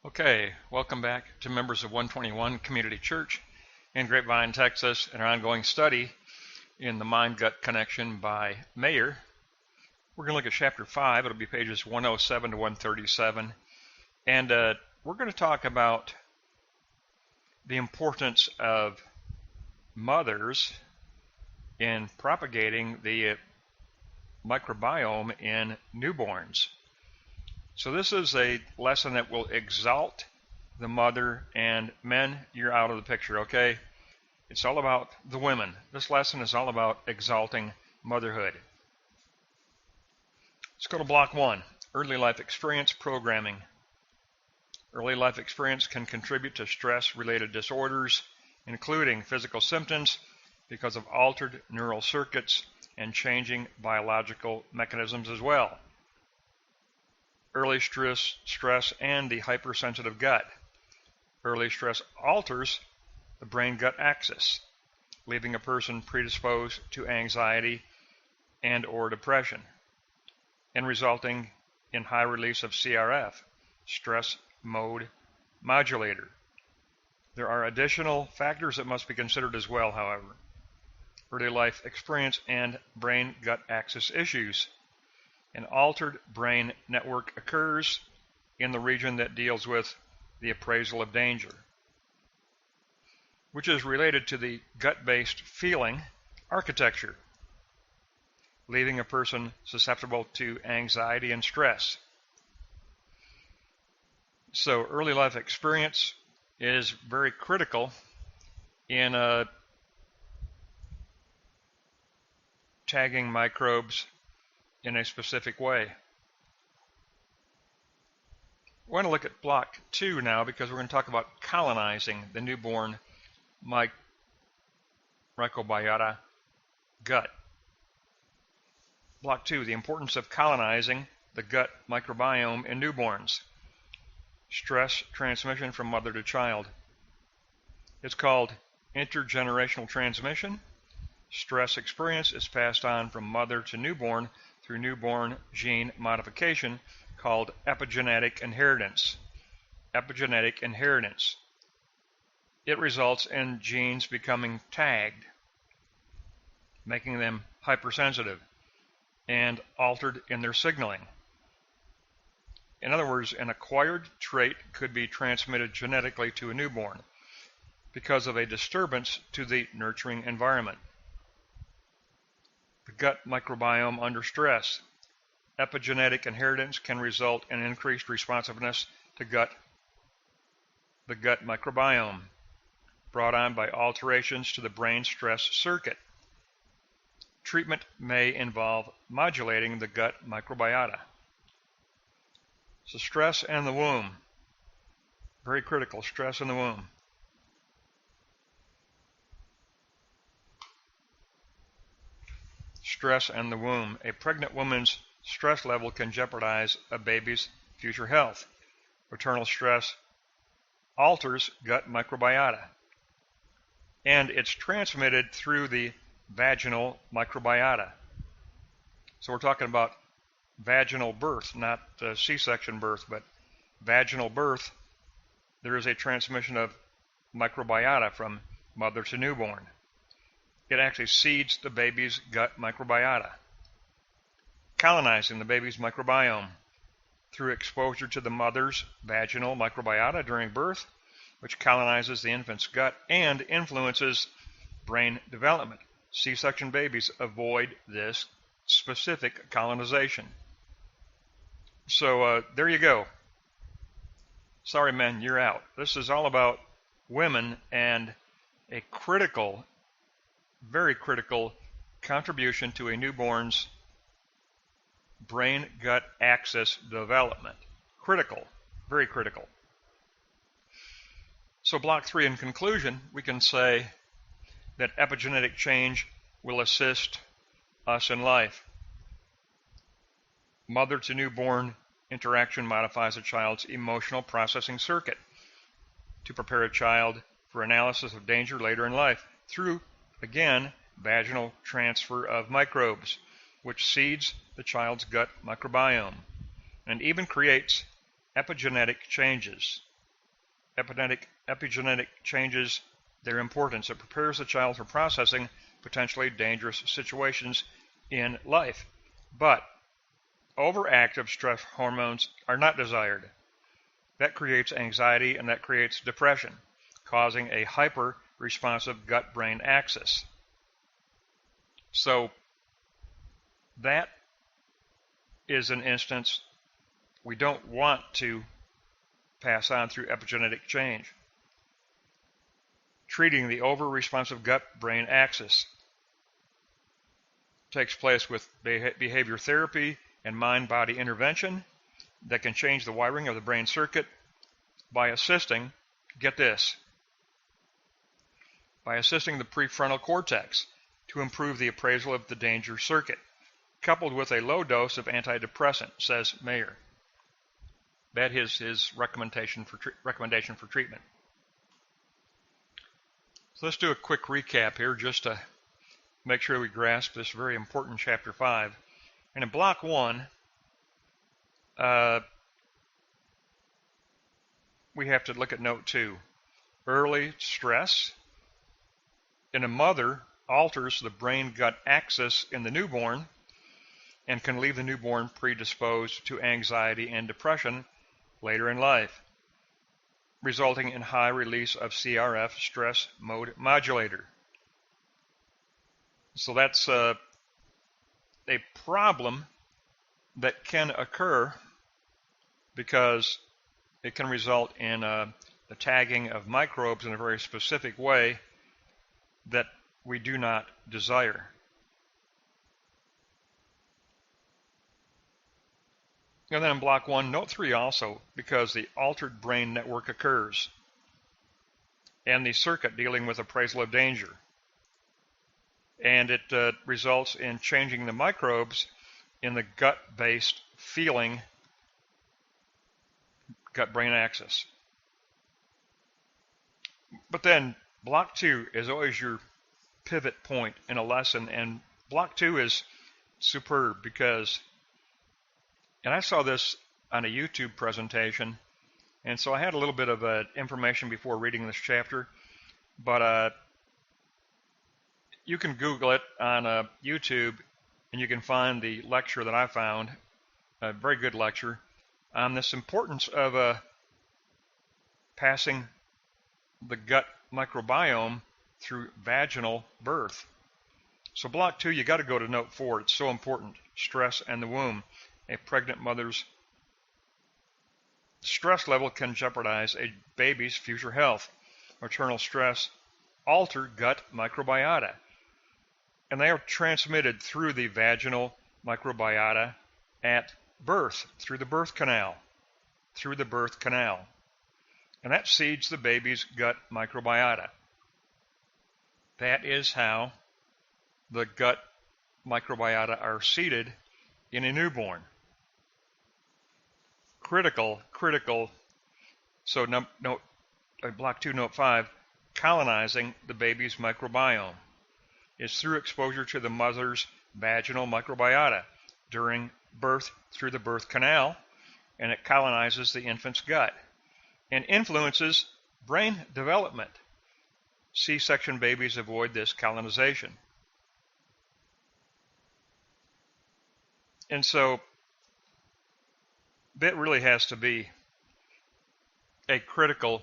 Okay, welcome back to members of 121 Community Church in Grapevine, Texas, and our ongoing study in the Mind-Gut Connection by Mayer. We're going to look at Chapter 5. It'll be pages 107 to 137. And we're going to talk about the importance of mothers in propagating the microbiome in newborns. So this is a lesson that will exalt the mother, and men, you're out of the picture, okay? It's all about the women. This lesson is all about exalting motherhood. Let's go to Block 1, Early Life Experience Programming. Early life experience can contribute to stress-related disorders, including physical symptoms because of altered neural circuits and changing biological mechanisms as well. Early stress and the hypersensitive gut. Early stress alters the brain-gut axis, leaving a person predisposed to anxiety and or depression, and resulting in high release of CRF, stress mode modulator. There are additional factors that must be considered as well, however. Early life experience and brain-gut axis issues. An altered brain network occurs in the region that deals with the appraisal of danger, which is related to the gut-based feeling architecture, leaving a person susceptible to anxiety and stress. So early life experience is very critical in tagging microbes in a specific way. We want to look at Block 2 now because we're going to talk about colonizing the newborn microbiota gut. Block 2, the importance of colonizing the gut microbiome in newborns. Stress transmission from mother to child. It's called intergenerational transmission. Stress experience is passed on from mother to newborn through newborn gene modification called epigenetic inheritance. Epigenetic inheritance. It results in genes becoming tagged, making them hypersensitive and altered in their signaling. In other words, an acquired trait could be transmitted genetically to a newborn because of a disturbance to the nurturing environment. The gut microbiome under stress. Epigenetic inheritance can result in increased responsiveness to the gut microbiome, brought on by alterations to the brain stress circuit. Treatment may involve modulating the gut microbiota. So stress and the womb. Very critical, stress in the womb. Stress and the womb. A pregnant woman's stress level can jeopardize a baby's future health. Maternal stress alters gut microbiota, and it's transmitted through the vaginal microbiota. So we're talking about vaginal birth, not C-section birth, but vaginal birth. There is a transmission of microbiota from mother to newborn. It actually seeds the baby's gut microbiota, colonizing the baby's microbiome through exposure to the mother's vaginal microbiota during birth, which colonizes the infant's gut and influences brain development. C-section babies avoid this specific colonization. So there you go. Sorry, men, you're out. This is all about women and a critical, very critical contribution to a newborn's brain-gut axis development. Critical, very critical. So Block 3, in conclusion, we can say that epigenetic change will assist us in life. Mother to newborn interaction modifies a child's emotional processing circuit to prepare a child for analysis of danger later in life through, again, vaginal transfer of microbes, which seeds the child's gut microbiome and even creates epigenetic changes. epigenetic changes their importance. It prepares the child for processing potentially dangerous situations in life. But overactive stress hormones are not desired. That creates anxiety and that creates depression, causing a hyper-responsive gut-brain axis. So that is an instance we don't want to pass on through epigenetic change. Treating the over-responsive gut-brain axis takes place with behavior therapy and mind-body intervention that can change the wiring of the brain circuit by assisting, get this, by assisting the prefrontal cortex to improve the appraisal of the danger circuit, coupled with a low dose of antidepressant, says Mayer. That is his recommendation for treatment. So let's do a quick recap here just to make sure we grasp this very important Chapter 5. And in Block 1, we have to look at Note 2. Early stress in a mother alters the brain-gut axis in the newborn and can leave the newborn predisposed to anxiety and depression later in life, resulting in high release of CRF, stress mode modulator. So that's a problem that can occur because it can result in the tagging of microbes in a very specific way that we do not desire. And then in Block 1, Note 3 also, because the altered brain network occurs and the circuit dealing with appraisal of danger. And it results in changing the microbes in the gut-based feeling gut-brain axis. But then Block 2 is always your pivot point in a lesson, and Block 2 is superb because, and I saw this on a YouTube presentation, and so I had a little bit of information before reading this chapter, but you can Google it on YouTube, and you can find the lecture that I found, a very good lecture, on this importance of passing the gut microbiome through vaginal birth. So Block 2, you got to go to Note 4. It's so important. Stress and the womb. A pregnant mother's stress level can jeopardize a baby's future health. Maternal stress alter gut microbiota, and they are transmitted through the vaginal microbiota at birth, through the birth canal, and that seeds the baby's gut microbiota. That is how the gut microbiota are seeded in a newborn. Critical. So Block 2, Note 5, colonizing the baby's microbiome is through exposure to the mother's vaginal microbiota during birth through the birth canal, and it colonizes the infant's gut and influences brain development. C-section babies avoid this colonization. And so that really has to be a critical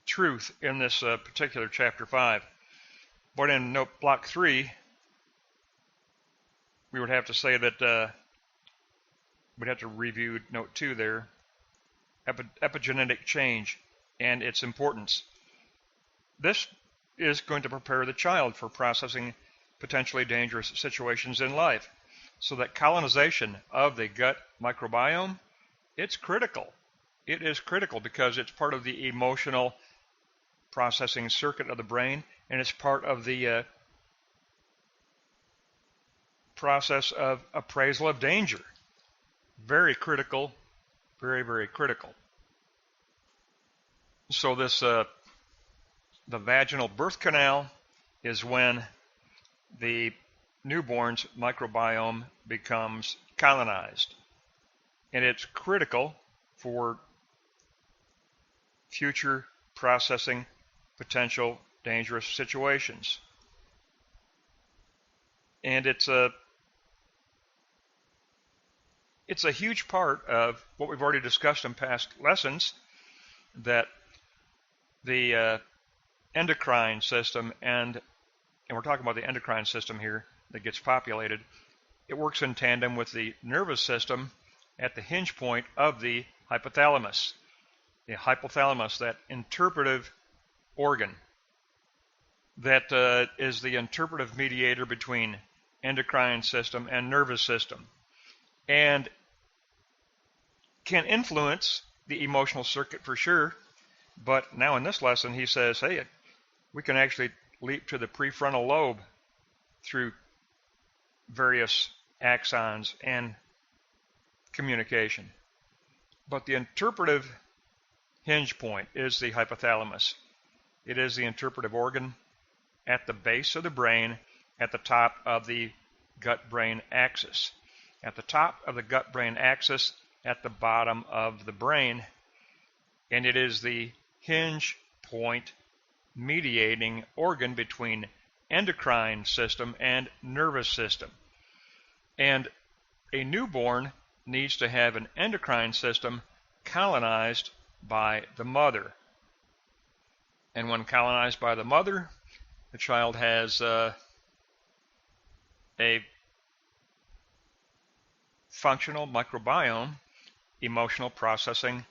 truth in this particular Chapter 5. But in Block 3, we would have to say that we'd have to review Note 2 there, epigenetic change and its importance. This is going to prepare the child for processing potentially dangerous situations in life. So that colonization of the gut microbiome, it's critical. It is critical because it's part of the emotional processing circuit of the brain, and it's part of the process of appraisal of danger. Very critical, very, very critical. So this, the vaginal birth canal is when the newborn's microbiome becomes colonized. And it's critical for future processing potential dangerous situations. And it's a huge part of what we've already discussed in past lessons, that the endocrine system, and we're talking about the endocrine system here that gets populated, it works in tandem with the nervous system at the hinge point of the hypothalamus. The hypothalamus, that interpretive organ that is the interpretive mediator between endocrine system and nervous system, and can influence the emotional circuit for sure. But now in this lesson he says, hey, we can actually leap to the prefrontal lobe through various axons and communication. But the interpretive hinge point is the hypothalamus. It is the interpretive organ at the base of the brain, at the top of the gut-brain axis. At the top of the gut-brain axis, at the bottom of the brain, and it is the hinge point mediating organ between endocrine system and nervous system. And a newborn needs to have an endocrine system colonized by the mother. And when colonized by the mother, the child has a functional microbiome, emotional processing,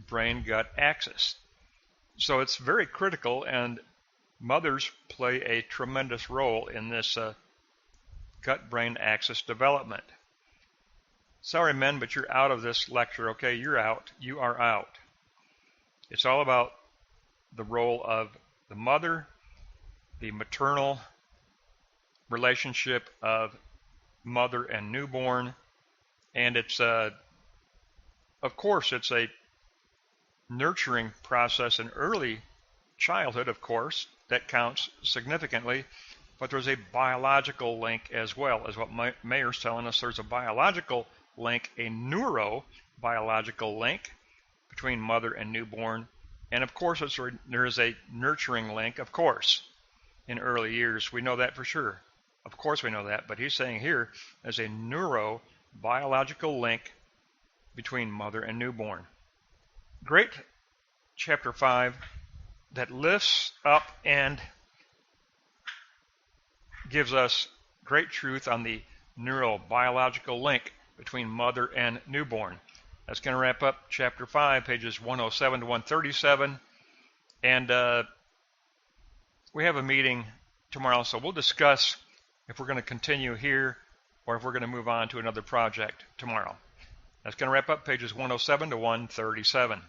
brain-gut axis. So it's very critical, and mothers play a tremendous role in this gut-brain axis development. Sorry, men, but you're out of this lecture, okay? You're out. You are out. It's all about the role of the mother, the maternal relationship of mother and newborn, and it's of course, it's a nurturing process in early childhood, of course, that counts significantly, but there's a biological link as well, as what Mayer's telling us. There's a biological link, a neurobiological link between mother and newborn, and of course there is a nurturing link, of course, in early years. We know that for sure. Of course we know that, but he's saying here there's a neurobiological link between mother and newborn. Great chapter 5 that lifts up and gives us great truth on the neurobiological link between mother and newborn. That's going to wrap up chapter 5, pages 107 to 137. And we have a meeting tomorrow, so we'll discuss if we're going to continue here or if we're going to move on to another project tomorrow. That's going to wrap up pages 107 to 137.